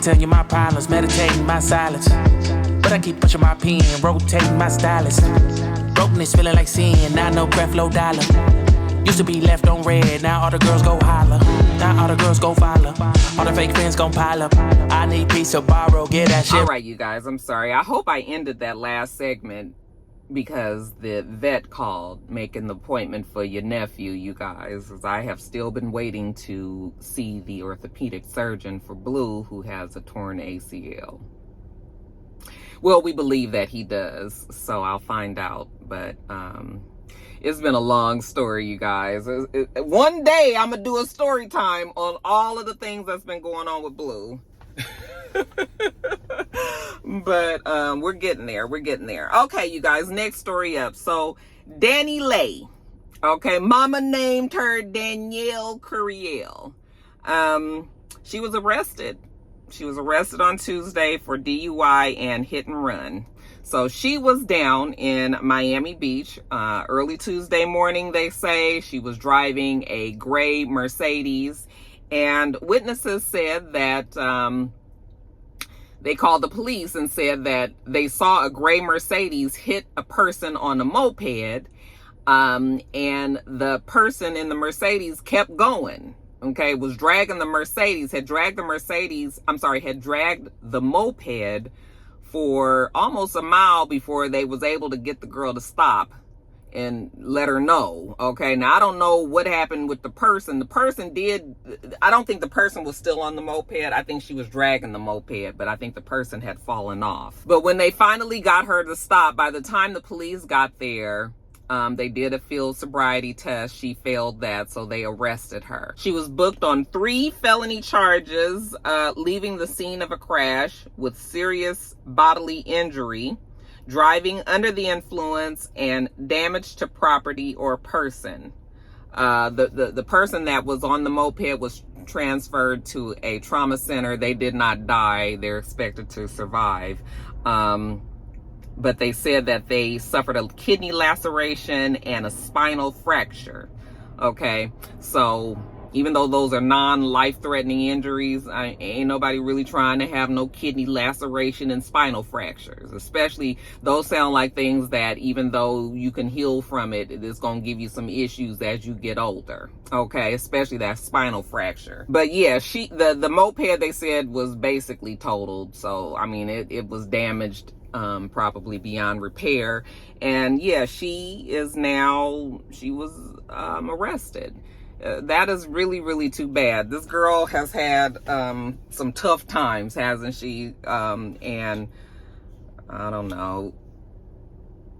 tell you my problems, meditating my silence. But I keep pushing my pen, rotating my stylus. Brokenness feeling like sin, now no breath, low dollar. Used to be left on red, now all the girls go holler. Now all the girls go follow. All the fake fans gon' pile up. I need peace to borrow, get that shit. All right, you guys, I'm sorry. I hope I ended that last segment because the vet called, making the appointment for your nephew, you guys. As I have still been waiting to see the orthopedic surgeon for Blue, who has a torn ACL. Well, we believe that he does, so I'll find out. But it's been a long story, you guys. One day I'm gonna do a story time on all of the things that's been going on with Blue. But we're getting there. Okay, you guys, next story up. So DaniLeigh, okay, mama named her Danielle Curiel. She was arrested. She was arrested on Tuesday for DUI and hit and run. So she was down in Miami Beach early Tuesday morning, they say. She was driving a gray Mercedes, and witnesses said that they called the police and said that they saw a gray Mercedes hit a person on a moped, and the person in the Mercedes kept going. Okay, was dragging the Mercedes, had dragged the moped for almost a mile before they was able to get the girl to stop and let her know. Okay, now I don't know what happened with the person. I don't think the person was still on the moped. I think she was dragging the moped, but I think the person had fallen off. But when they finally got her to stop, by the time the police got there, they did a field sobriety test. She failed that, so they arrested her. She was booked on 3 felony charges, leaving the scene of a crash with serious bodily injury, driving under the influence, and damage to property or person. The person that was on the moped was transferred to a trauma center. They did not die. They're expected to survive. But they said that they suffered a kidney laceration and a spinal fracture. Okay, so even though those are non-life-threatening injuries, ain't nobody really trying to have no kidney laceration and spinal fractures. Especially, those sound like things that even though you can heal from it, it's going to give you some issues as you get older. Okay, especially that spinal fracture. But yeah, the moped, they said, was basically totaled. So, I mean, it was damaged probably beyond repair. And yeah, she was arrested. That is really, really too bad. This girl has had some tough times, hasn't she? And I don't know.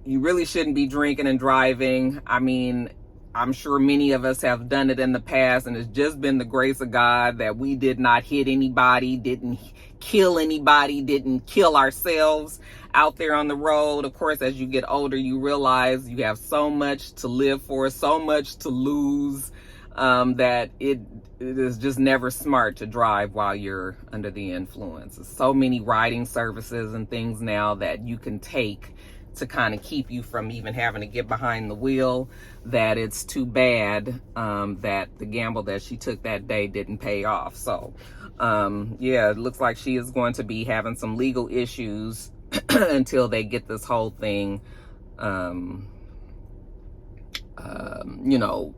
You really shouldn't be drinking and driving. I mean, I'm sure many of us have done it in the past, and it's just been the grace of God that we did not hit anybody, didn't kill anybody, didn't kill ourselves out there on the road. Of course, as you get older, you realize you have so much to live for, so much to lose, that it is just never smart to drive while you're under the influence. There's so many riding services and things now that you can take to kind of keep you from even having to get behind the wheel, that it's too bad that the gamble that she took that day didn't pay off. So yeah, it looks like she is going to be having some legal issues until they get this whole thing you know,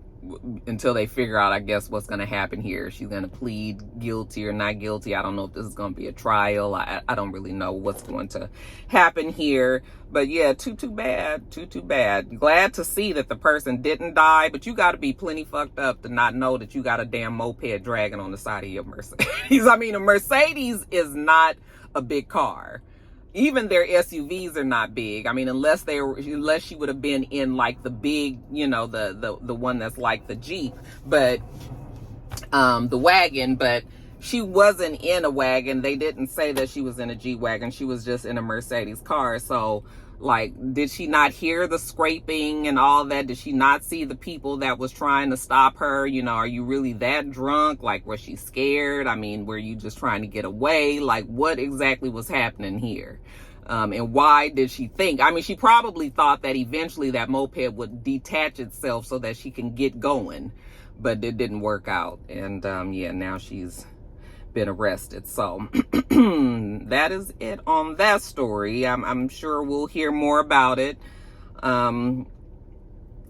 until they figure out, I guess, what's going to happen here. She's going to plead guilty or not guilty. I don't know if this is going to be a trial. I don't really know what's going to happen here. But yeah, too bad. Too bad. Glad to see that the person didn't die, but you got to be plenty fucked up to not know that you got a damn moped dragging on the side of your Mercedes. I mean, a Mercedes is not a big car. Even their SUVs are not big. I mean, unless she would have been in like the big, you know, the one that's like the Jeep, but the wagon. But she wasn't in a wagon. They didn't say that she was in a G-Wagon. She was just in a Mercedes car. So, like, did she not hear the scraping and all that? Did she not see the people that was trying to stop her? You know, are you really that drunk? Like, was she scared? I mean, were you just trying to get away? Like, what exactly was happening here? And why did she think? I mean, she probably thought that eventually that moped would detach itself so that she can get going, but it didn't work out. And yeah, now she's been arrested. So that is it on that story. I'm sure we'll hear more about it. And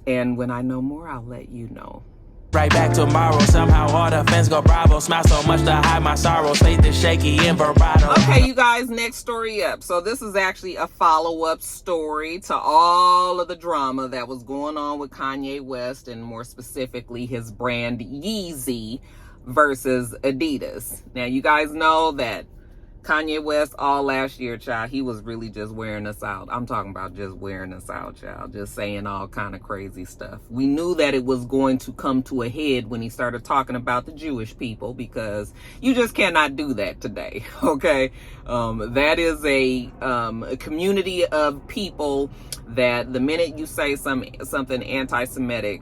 when I know more, I'll let you know. Right back tomorrow. Somehow all the fans go bravo. Smile so much to hide my sorrows. Faith is shaky in vibrato. Okay, you guys, next story up. So this is actually a follow-up story to all of the drama that was going on with Kanye West, and more specifically his brand Yeezy versus Adidas. Now, you guys know that Kanye West all last year, child, he was really just wearing us out. I'm talking about just wearing us out, child. Just saying all kind of crazy stuff. We knew that it was going to come to a head when he started talking about the Jewish people, because you just cannot do that today, okay? That is a community of people that the minute you say something anti-Semitic,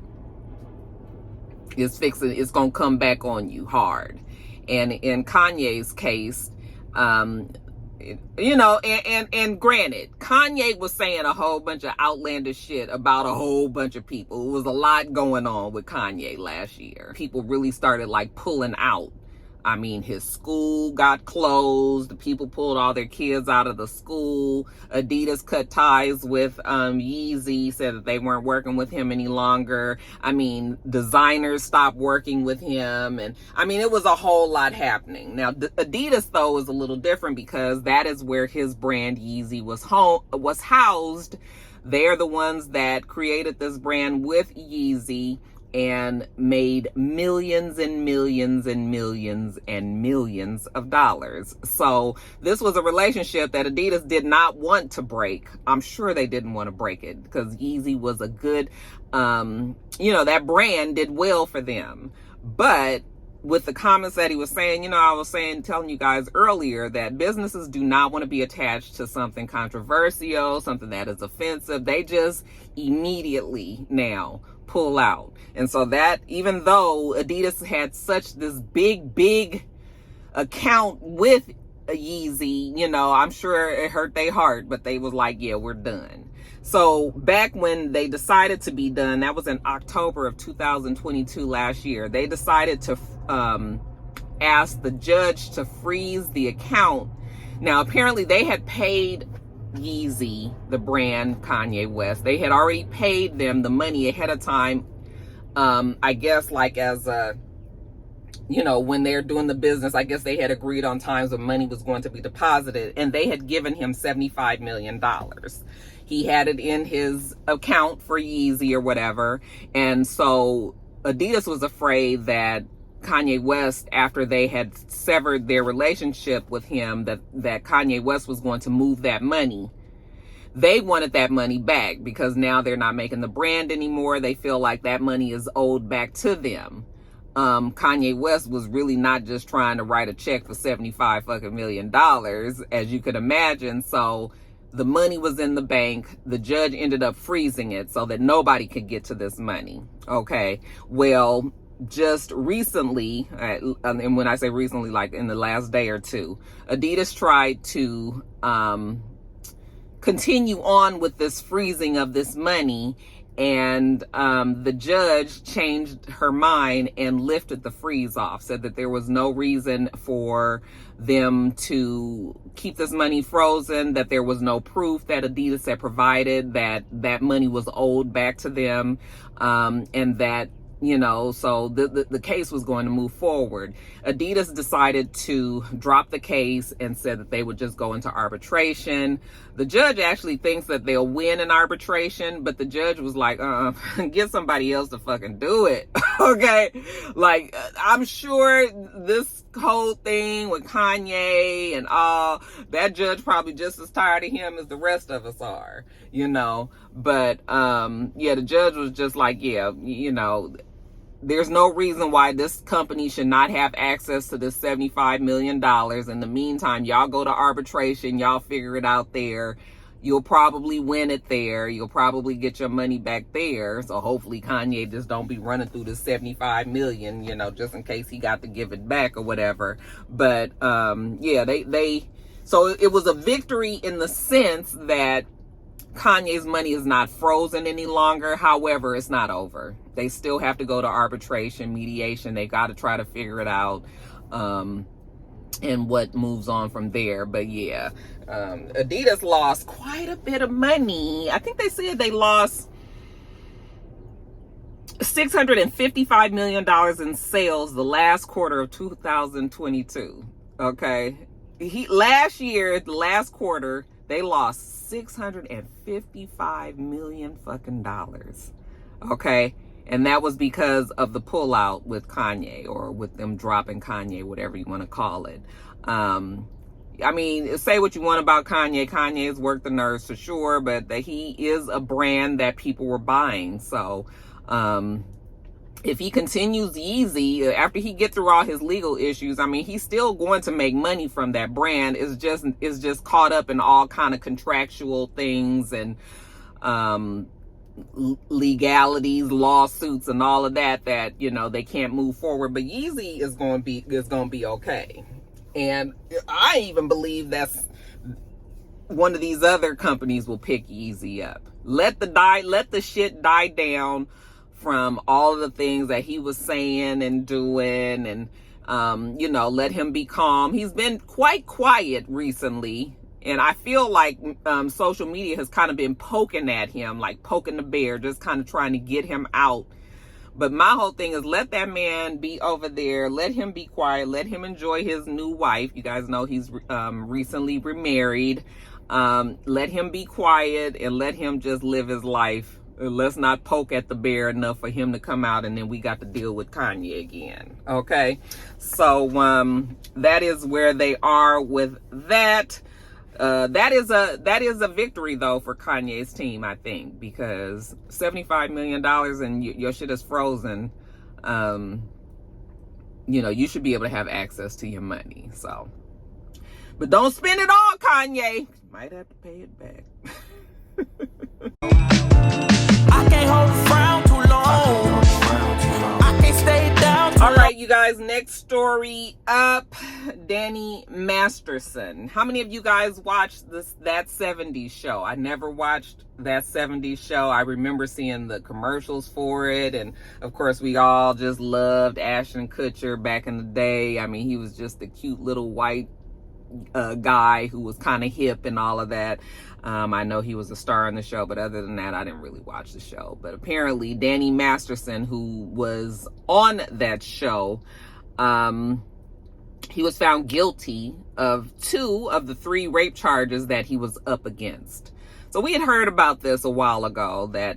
it's gonna come back on you hard. And in Kanye's case, you know, and granted, Kanye was saying a whole bunch of outlandish shit about a whole bunch of people. It was a lot going on with Kanye last year. People really started like pulling out. I mean, his school got closed. People pulled all their kids out of the school. Adidas cut ties with Yeezy, said that they weren't working with him any longer. I mean, designers stopped working with him. And I mean, it was a whole lot happening. Now, Adidas, though, is a little different because that is where his brand Yeezy was housed. They're the ones that created this brand with Yeezy and made millions and millions and millions and millions of dollars. So this was a relationship that Adidas did not want to break. I'm sure they didn't want to break it because Yeezy was a good, you know, that brand did well for them. But with the comments that he was saying, you know, I was telling you guys earlier that businesses do not want to be attached to something controversial, something that is offensive. They just immediately now pull out. And so that, even though Adidas had such this big account with Yeezy, you know, I'm sure it hurt their heart, but they was like, yeah, we're done. So back when they decided to be done, that was in October of 2022 last year, they decided to ask the judge to freeze the account. Now, apparently they had paid Yeezy, the brand Kanye West, they had already paid them the money ahead of time. I guess like as a, you know, when they're doing the business, I guess they had agreed on times when money was going to be deposited, and they had given him $75 million. He had it in his account for Yeezy or whatever. And so Adidas was afraid that Kanye West, after they had severed their relationship with him, that Kanye West was going to move that money. They wanted that money back because now they're not making the brand anymore. They feel like that money is owed back to them. Kanye West was really not just trying to write a check for $75 million, as you could imagine. So the money was in the bank. The judge ended up freezing it so that nobody could get to this money. Okay. Well, just recently, and when I say recently, like in the last day or two, Adidas tried to continue on with this freezing of this money, and the judge changed her mind and lifted the freeze off, said that there was no reason for them to keep this money frozen, that there was no proof that Adidas had provided that that money was owed back to them, and that, you know, so the case was going to move forward. Adidas decided to drop the case and said that they would just go into arbitration. The judge actually thinks that they'll win in arbitration, but the judge was like, get somebody else to fucking do it. Okay. Like, I'm sure this whole thing with Kanye and all, that judge probably just as tired of him as the rest of us are, you know. But, yeah, the judge was just like, yeah, you know, there's no reason why this company should not have access to this $75 million. In the meantime, y'all go to arbitration. Y'all figure it out there. You'll probably win it there. You'll probably get your money back there. So hopefully Kanye just don't be running through the 75 million, you know, just in case he got to give it back or whatever. But, yeah, so it was a victory in the sense that Kanye's money is not frozen any longer. However, it's not over. They still have to go to arbitration, mediation. They got to try to figure it out. and what moves on from there. But yeah, Adidas lost quite a bit of money. I think they said they lost $655 million in sales the last quarter of 2022. Okay, last year, the last quarter, they lost $655 million fucking dollars. Okay, and that was because of the pullout with Kanye, or with them dropping Kanye, whatever you want to call it. I mean, say what you want about Kanye. Kanye has worked the nerves for sure, but that he is a brand that people were buying. So, if he continues Yeezy, after he get through all his legal issues, I mean, he's still going to make money from that brand. It's just caught up in all kind of contractual things and legalities, lawsuits, and all of that, you know, they can't move forward. But Yeezy is going to be okay. And I even believe that's one of these other companies will pick Yeezy up. Let the shit die down from all of the things that he was saying and doing, and you know, let him be calm. He's been quite quiet recently, and I feel like social media has kind of been poking at him, like poking the bear, just kind of trying to get him out. But my whole thing is, let that man be over there. Let him be quiet. Let him enjoy his new wife. You guys know he's recently remarried. Let him be quiet and let him just live his life. Let's not poke at the bear enough for him to come out, and then we got to deal with Kanye again. Okay, so that is where they are with that. That is a victory though for Kanye's team, I think, because $75 million and your shit is frozen. You know, you should be able to have access to your money. So, but don't spend it all, Kanye. Might have to pay it back. I can't hold a frown too long. I can't stay down too long. All right, you guys, next story up. Danny Masterson. How many of you guys watched That 70s Show? I never watched That 70s Show. I remember seeing the commercials for it, and of course we all just loved Ashton Kutcher back in the day. I mean, he was just a cute little white guy who was kind of hip and all of that. I know he was a star in the show, but other than that, I didn't really watch the show. But apparently Danny Masterson, who was on that show, he was found guilty of 2 of the 3 rape charges that he was up against. So we had heard about this a while ago, that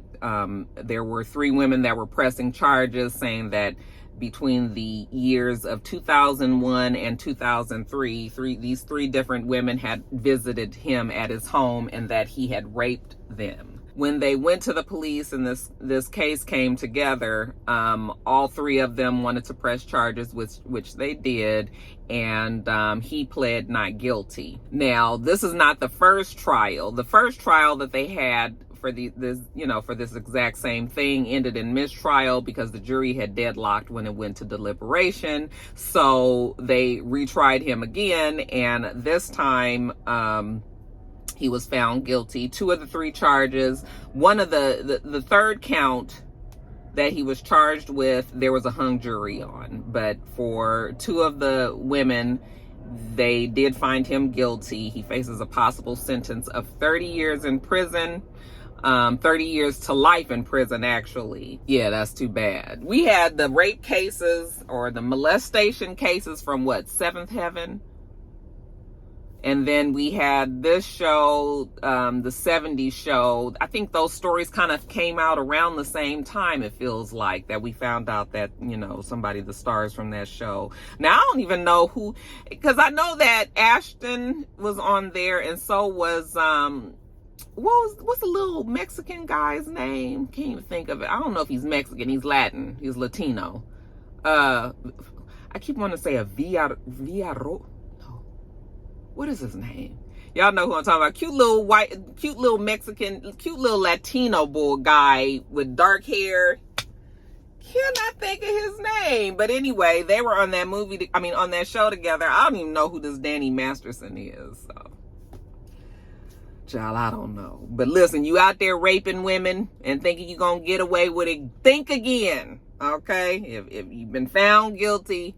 there were 3 women that were pressing charges, saying that between the years of 2001 and 2003, these 3 different women had visited him at his home, and that he had raped them. When they went to the police and this case came together, all 3 of them wanted to press charges, which they did, and he pled not guilty. Now, this is not the first trial. The first trial that they had for this exact same thing ended in mistrial because the jury had deadlocked when it went to deliberation. So they retried him again, and this time he was found guilty. 2 of the 3 charges. One of the third count that he was charged with, there was a hung jury on, but for 2 of the women, they did find him guilty. He faces a possible sentence of 30 years in prison. 30 years to life in prison, actually. Yeah, that's too bad. We had the rape cases, or the molestation cases, from what, 7th Heaven? And then we had this show, the 70s Show. I think those stories kind of came out around the same time, it feels like, that we found out that, you know, somebody, the stars from that show. Now, I don't even know who, because I know that Ashton was on there, and so was, what's the little Mexican guy's name? Can't even think of it. I don't know if he's Mexican. He's Latin. He's Latino. I keep wanting to say a Villarro. No. What is his name? Y'all know who I'm talking about. Cute little Mexican, cute little Latino boy guy with dark hair. Cannot think of his name. But anyway, they were on that on that show together. I don't even know who this Danny Masterson is, so. Child, I don't know. But listen, you out there raping women and thinking you're going to get away with it, think again, okay? If you've been found guilty,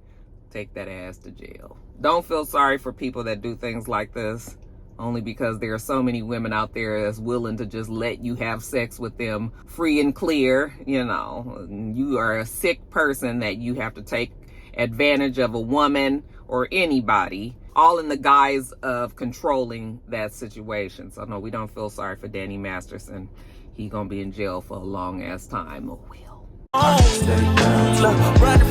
take that ass to jail. don't feel sorry for people that do things like this, only because there are so many women out there that's willing to just let you have sex with them free and clear. You know, you are a sick person that you have to take advantage of a woman or anybody, all in the guise of controlling that situation. So no, we don't feel sorry for Danny Masterson. He gonna be in jail for a long ass time. Oh, will. Running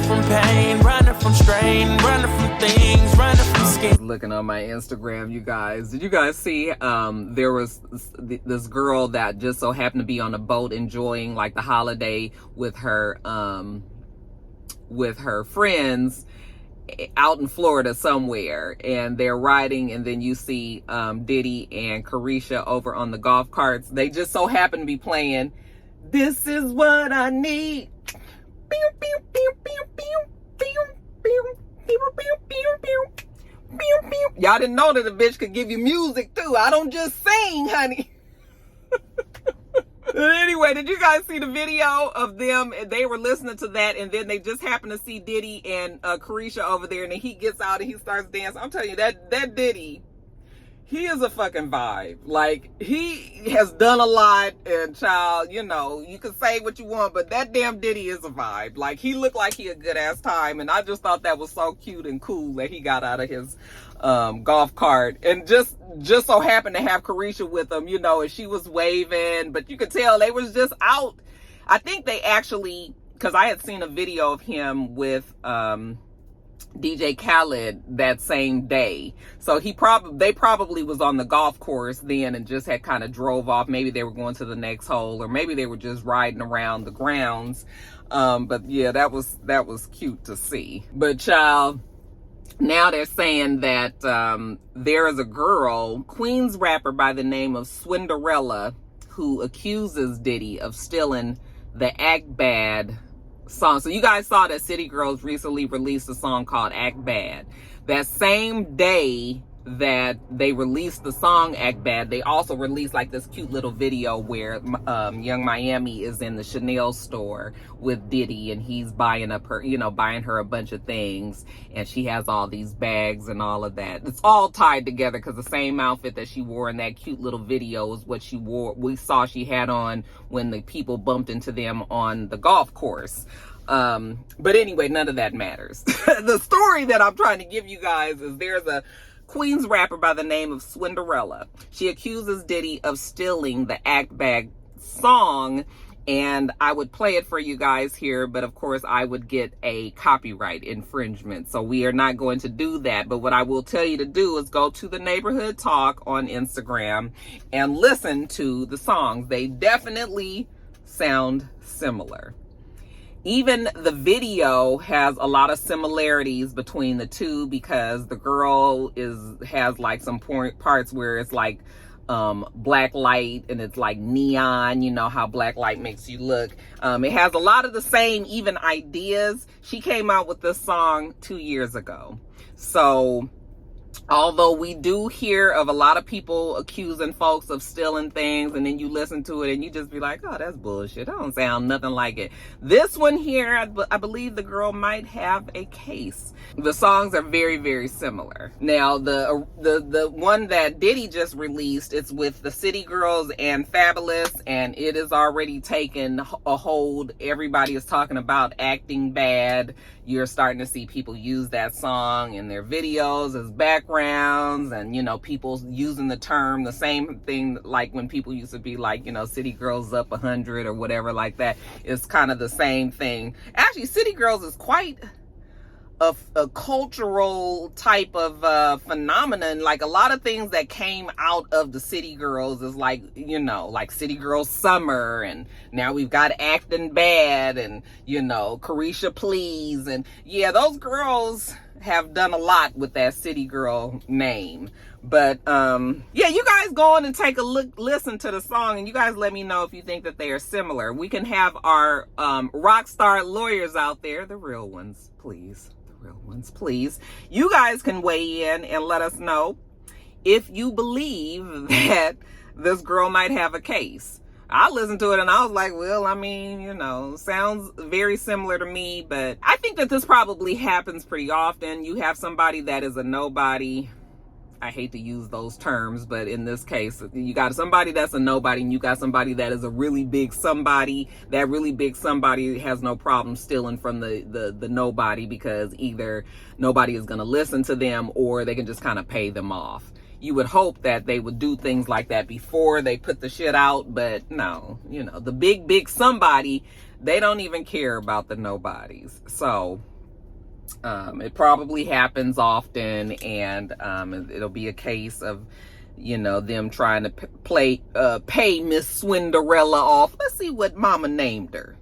from pain, running from strain, running from things, running from skin. Looking on my Instagram, you guys, did you guys see there was this girl that just so happened to be on a boat enjoying like the holiday with her friends out in Florida somewhere, and they're riding, and then you see Diddy and Carisha over on the golf carts. They just so happen to be playing "This Is What I Need." Y'all didn't know that a bitch could give you music too. I don't just sing, honey. Anyway, did you guys see the video of them? They were listening to that, and then they just happened to see Diddy and Carisha over there, and then he gets out and he starts dancing. I'm telling you, that Diddy, he is a fucking vibe. Like, he has done a lot, and child, you know, you can say what you want, but that damn Diddy is a vibe. Like, he looked like he a good ass time, and I just thought that was so cute and cool that he got out of his golf cart, and just so happened to have Carisha with him, you know, and she was waving, but you could tell they was just out. I think they actually, because I had seen a video of him with DJ Khaled that same day. So they probably was on the golf course then and just had kind of drove off. Maybe they were going to the next hole, or maybe they were just riding around the grounds. But yeah, that was cute to see. But child, now they're saying that there is a girl, Queens rapper by the name of Swinderella, who accuses Diddy of stealing the Act Bad song. So you guys saw that City Girls recently released a song called Act Bad. That same day that they released the song Act Bad, they also released like this cute little video where Young Miami is in the Chanel store with Diddy, and he's buying her a bunch of things, and she has all these bags and all of that. It's all tied together because the same outfit that she wore in that cute little video is what we saw she had on when the people bumped into them on the golf course. But anyway, none of that matters. The story that I'm trying to give you guys is there's a Queens rapper by the name of Swinderella. She accuses Diddy of stealing the Act Bad song, and I would play it for you guys here, but of course I would get a copyright infringement, so we are not going to do that. But what I will tell you to do is go to the Neighborhood Talk on Instagram and listen to the songs. They definitely sound similar. Even the video has a lot of similarities between the two, because the girl has like some parts where it's like black light and it's like neon, you know how black light makes you look. It has a lot of the same even ideas. She came out with this song 2 years ago. So although we do hear of a lot of people accusing folks of stealing things, and then you listen to it and you just be like, oh, that's bullshit. That don't sound nothing like it. This one here, I believe the girl might have a case. The songs are very, very similar. Now, the one that Diddy just released, it's with the City Girls and Fabulous, and it is already taken a hold. Everybody is talking about acting bad. You're starting to see people use that song in their videos as backgrounds, and, you know, people using the same thing like when people used to be like, you know, City Girls up 100 or whatever like that. It's kind of the same thing. Actually, City Girls is quite a cultural type of phenomenon. Like a lot of things that came out of the City Girls is like, you know, like City Girls Summer, and now we've got Acting Bad, and, you know, Carisha Please, and yeah, those girls have done a lot with that City Girl name. But yeah, you guys go on and take a listen to the song, and you guys let me know if you think that they are similar. We can have our Rockstar lawyers out there, the real ones, please. Real ones, please. You guys can weigh in and let us know if you believe that this girl might have a case. I listened to it and I was like, well, I mean, you know, sounds very similar to me, but I think that this probably happens pretty often. You have somebody that is a nobody. I hate to use those terms, but in this case, you got somebody that's a nobody and you got somebody that is a really big somebody. That really big somebody has no problem stealing from the nobody, because either nobody is going to listen to them or they can just kind of pay them off. You would hope that they would do things like that before they put the shit out, but no, you know, the big somebody, they don't even care about the nobodies. So it probably happens often, and it'll be a case of, you know, them trying to pay Miss Swinderella off. Let's see what mama named her.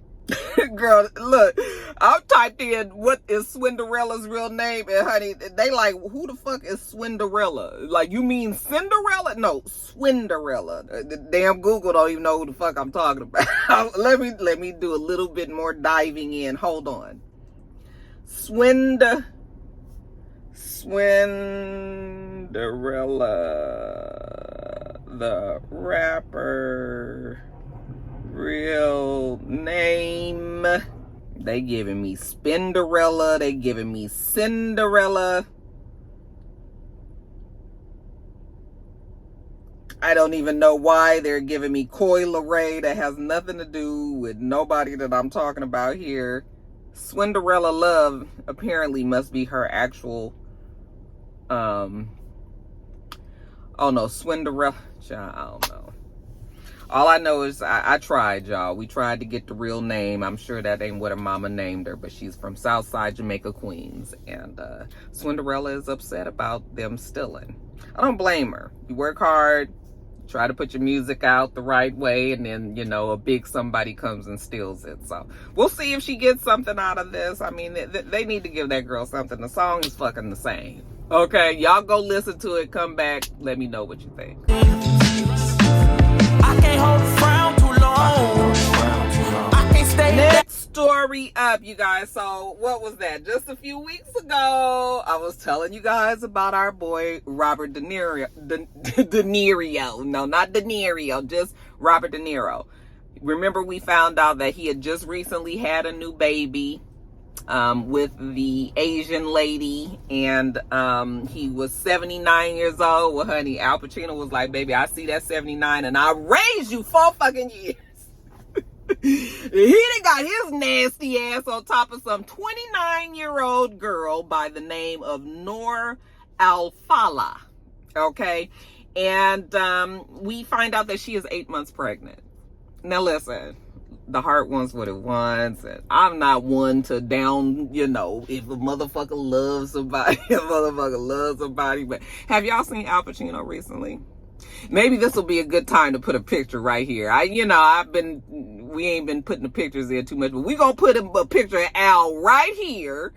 Girl, look, I typed in what is Swinderella's real name, and honey, they like, who the fuck is Swinderella? Like, you mean Cinderella? No, Swinderella. The damn Google don't even know who the fuck I'm talking about. let me do a little bit more diving in. Hold on. Swinderella, the rapper. Real name. They giving me Spinderella. They giving me Cinderella. I don't even know why they're giving me Coil Ray. That has nothing to do with nobody that I'm talking about here. Swinderella Love apparently must be her actual oh no, Swinderella. I don't know. All I know is I tried, y'all. We tried to get the real name. I'm sure that ain't what her mama named her, but she's from Southside Jamaica, Queens. And Swinderella is upset about them stealing. I don't blame her. You work hard, try to put your music out the right way, and then, you know, a big somebody comes and steals it. So we'll see if she gets something out of this. I mean, they need to give that girl something. The song is fucking the same. Okay, y'all go listen to it. Come back. Let me know what you think. I can't hold a frown too long. I can't stay. Next story up, you guys. So what was that? Just a few weeks ago, I was telling you guys about our boy Robert De Niro. No, not De Niro, just Robert De Niro. Remember, we found out that he had just recently had a new baby with the Asian lady, and he was 79 years old. Well, honey, Al Pacino was like, baby, I see that 79 and I'll raise you 4 fucking years. He done got his nasty ass on top of some 29-year-old girl by the name of Noor Al-Fallah. Okay, and we find out that she is 8 months pregnant. Now listen, the heart wants what it wants, and I'm not one to down, you know, if a motherfucker loves somebody, but have y'all seen Al Pacino recently? Maybe this will be a good time to put a picture right here. We ain't been putting the pictures in too much, but we gonna put a picture of Al right here,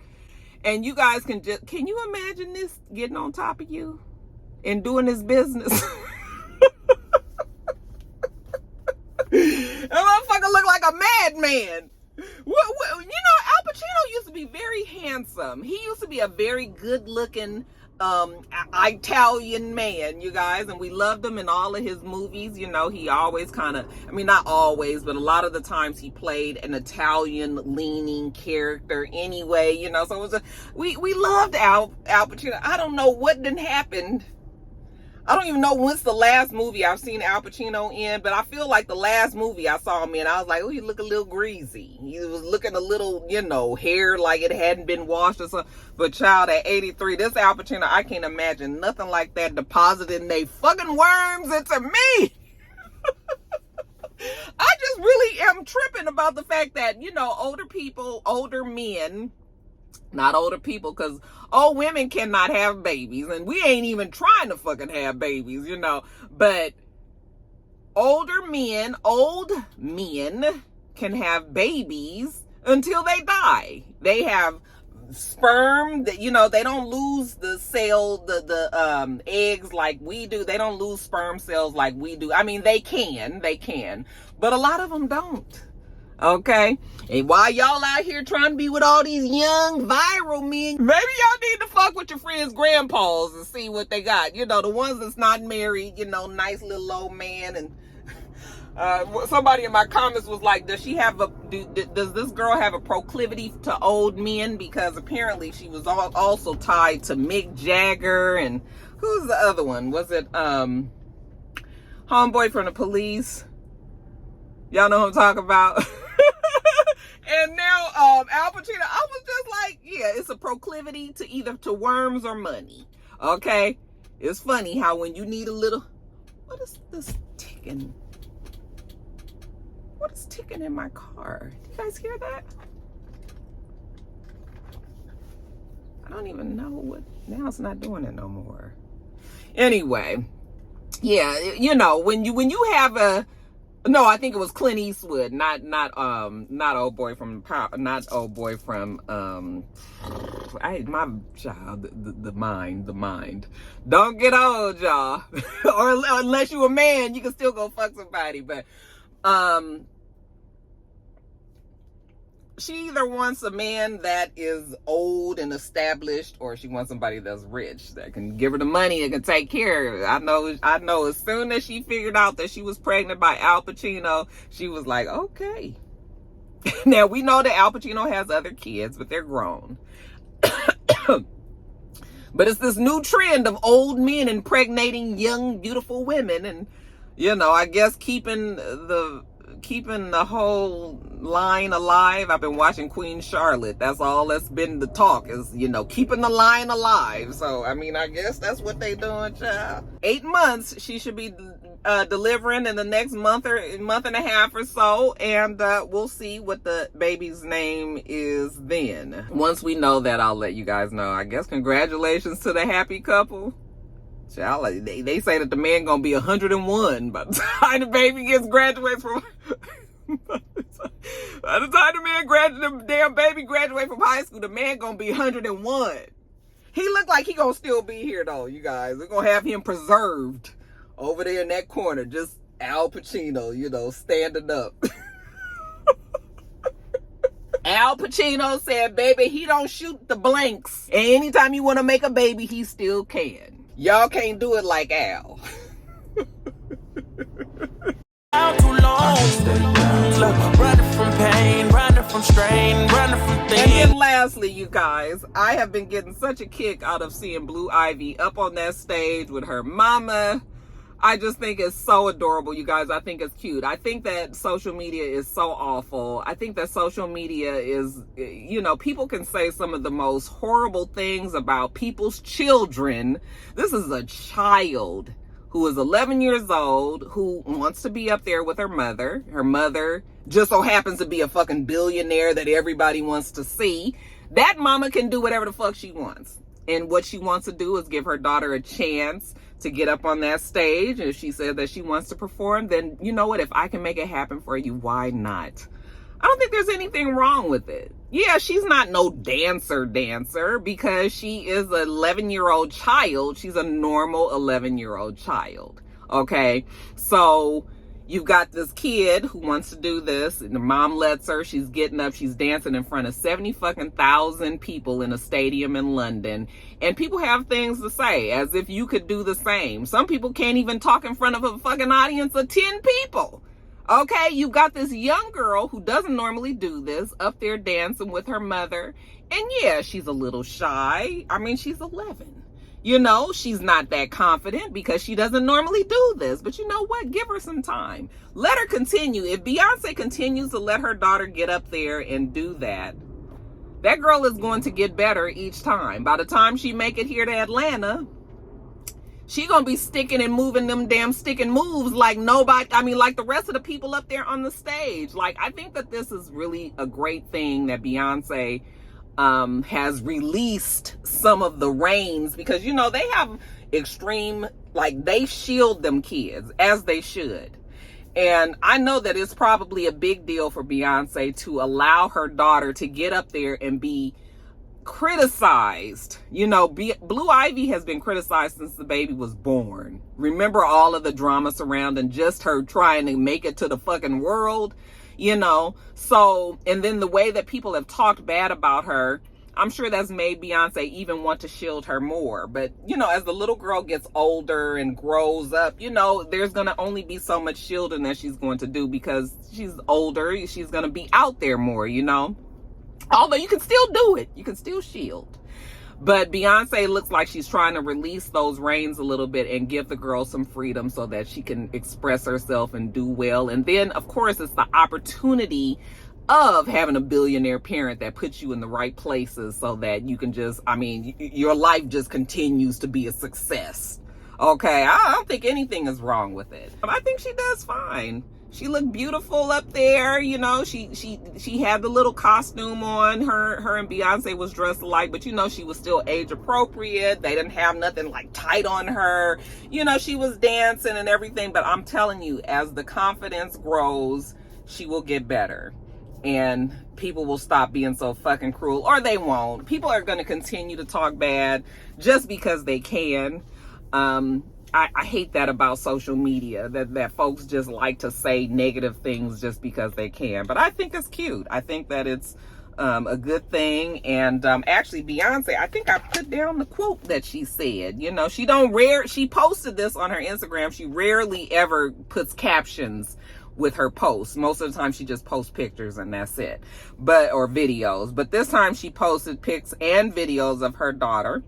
and you guys can you imagine this getting on top of you and doing his business? That motherfucker look like a madman. You know, Al Pacino used to be very handsome. He used to be a very good-looking Italian man, you guys, and we loved him in all of his movies. You know, he always kind of, I mean, not always, but a lot of the times he played an Italian-leaning character anyway, you know, so it was we loved Al Pacino. I don't know what done happened. I don't even know when's the last movie I've seen Al Pacino in, but I feel like the last movie I saw him in, I was like, oh, he look a little greasy. He was looking a little, you know, hair like it hadn't been washed or something. But child, at 83, this Al Pacino, I can't imagine nothing like that depositing they fucking worms into me. I just really am tripping about the fact that, you know, older men, not older people, because old women cannot have babies, and we ain't even trying to fucking have babies, you know, but old men can have babies until they die. They have sperm that, you know, they don't lose the cell, the eggs like we do. They don't lose sperm cells like we do. I mean, they can, but a lot of them don't. Okay, and while y'all out here trying to be with all these young viral men, maybe y'all need to fuck with your friends' grandpas and see what they got. You know, the ones that's not married, you know, nice little old man. And Somebody in my comments was like, does this girl have a proclivity to old men? Because apparently she was also tied to Mick Jagger, and who's the other one? Was it homeboy from the Police? Y'all know who I'm talking about. And now Al Pacino, I was just like, yeah, it's a proclivity to either to worms or money. Okay? It's funny how when you need a little, what is this ticking? What is ticking in my car? Do you guys hear that? I don't even know what, now it's not doing it no more. Anyway, yeah, you know, when you have a, no, I think it was Clint Eastwood, not old boy from my child, the mind. Don't get old, y'all. Or unless you a man, you can still go fuck somebody. But she either wants a man that is old and established, or she wants somebody that's rich, that can give her the money and can take care of her. I know as soon as she figured out that she was pregnant by Al Pacino, she was like, okay. Now, we know that Al Pacino has other kids, but they're grown. But it's this new trend of old men impregnating young, beautiful women. And, you know, I guess keeping the whole line alive. I've been watching Queen Charlotte. That's all that's been the talk, is, you know, keeping the line alive. So, I mean, I guess that's what they doing, child. 8 months she should be delivering in the next month and a half or so, and we'll see what the baby's name is then. Once we know that, I'll let you guys know. I guess congratulations to the happy couple. Child, they say that the man gonna be 101 by the time the baby graduates from by the time the damn baby graduates from high school, the man gonna be 101. He look like he gonna still be here though, you guys. We're gonna have him preserved over there in that corner, just Al Pacino, you know, standing up. Al Pacino said, baby, he don't shoot the blanks, and anytime you want to make a baby, he still can. Y'all can't do it like Al. Running from pain, running from strain, running from things. And then lastly, you guys, I have been getting such a kick out of seeing Blue Ivy up on that stage with her mama. I just think it's so adorable, you guys. I think it's cute. I think that social media is so awful. I think that social media is, you know, people can say some of the most horrible things about people's children. This is a child who is 11 years old, who wants to be up there with her mother. Her mother just so happens to be a fucking billionaire that everybody wants to see. That mama can do whatever the fuck she wants. And what she wants to do is give her daughter a chance to get up on that stage. And if she says that she wants to perform, then you know what? If I can make it happen for you, why not? I don't think there's anything wrong with it. Yeah, she's not no dancer because she is an 11-year-old child. She's a normal 11-year-old child. Okay, so you've got this kid who wants to do this, and the mom lets her. She's getting up, she's dancing in front of 70,000 people in a stadium in London. And people have things to say, as if you could do the same. Some people can't even talk in front of a fucking audience of 10 people. Okay, you've got this young girl who doesn't normally do this up there dancing with her mother. And yeah, she's a little shy. I mean, she's 11. You know, she's not that confident because she doesn't normally do this. But you know what? Give her some time. Let her continue. If Beyonce continues to let her daughter get up there and do that, that girl is going to get better each time. By the time she make it here to Atlanta, she gonna be sticking and moving them damn sticking moves like nobody, I mean, like the rest of the people up there on the stage. Like, I think that this is really a great thing that Beyonce has released some of the reins, because, you know, they have extreme, like, they shield them kids, as they should. And I know that it's probably a big deal for Beyonce to allow her daughter to get up there and be criticized. You know, Blue Ivy has been criticized since the baby was born. Remember all of the drama surrounding just her trying to make it to the fucking world, you know? So, and then the way that people have talked bad about her, I'm sure that's made Beyonce even want to shield her more. But, you know, as the little girl gets older and grows up, you know, there's going to only be so much shielding that she's going to do because she's older. She's going to be out there more, you know. Although you can still do it. You can still shield. But Beyonce looks like she's trying to release those reins a little bit and give the girl some freedom so that she can express herself and do well. And then, of course, it's the opportunity of having a billionaire parent that puts you in the right places so that you can just, I mean, your life just continues to be a success. Okay, I don't think anything is wrong with it. I think she does fine. She looked beautiful up there, you know. She had the little costume on. Her and Beyonce was dressed alike, but you know, she was still age appropriate. They didn't have nothing like tight on her. You know, she was dancing and everything, but I'm telling you, as the confidence grows, she will get better. And people will stop being so fucking cruel, or they won't. People are going to continue to talk bad just because they can. I hate that about social media, that folks just like to say negative things just because they can. But I think it's cute. I think that it's a good thing. And actually, Beyonce, I think I put down the quote that she said. You know, she posted this on her Instagram. She rarely ever puts captions with her posts. Most of the time she just posts pictures and that's it. Or videos. But this time she posted pics and videos of her daughter.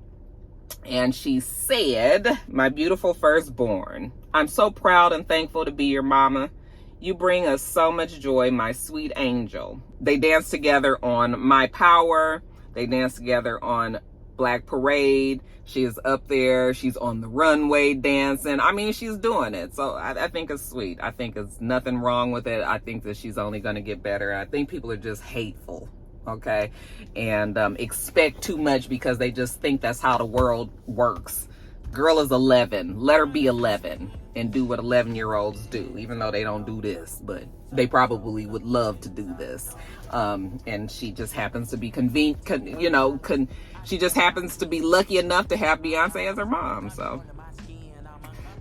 And she said, "My beautiful firstborn, I'm so proud and thankful to be your mama. You bring us so much joy, my sweet angel." They danced together on My Power. They danced together on Black Parade. She is up there. She's on the runway dancing. I mean, she's doing it. So I think it's sweet. I think there's nothing wrong with it. I think that she's only going to get better. I think people are just hateful. Okay, and expect too much because they just think that's how the world works. Girl is 11. Let her be 11 and do what 11-year-olds do, even though they don't do this, but they probably would love to do this. And she just happens to be she just happens to be lucky enough to have Beyonce as her mom. So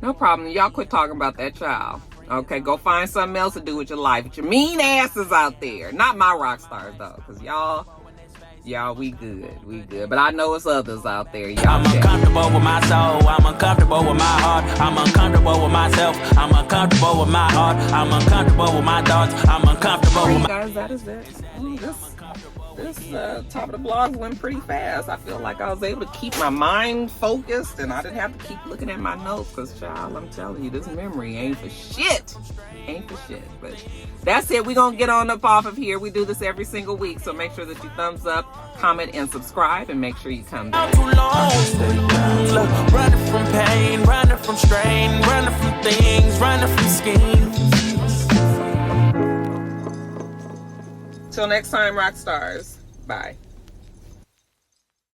no problem. Y'all quit talking about that child. Okay, go find something else to do with your life. With your mean asses out there. Not my Roxstars though, because y'all, we good. But I know it's others out there. I'm uncomfortable with my soul. I'm uncomfortable with my heart. I'm uncomfortable with myself. I'm uncomfortable with my heart. I'm uncomfortable with my thoughts. I'm uncomfortable with my... Guys, that is it. This top of the blog went pretty fast. I feel like I was able to keep my mind focused and I didn't have to keep looking at my notes because, child, I'm telling you, this memory ain't for shit. But that's it. We're going to get on up off of here. We do this every single week, so make sure that you thumbs up, comment, and subscribe, and make sure you come back. Too long. Running from pain, running from strain, running from things, running from schemes. Till next time, Roxstars. Bye.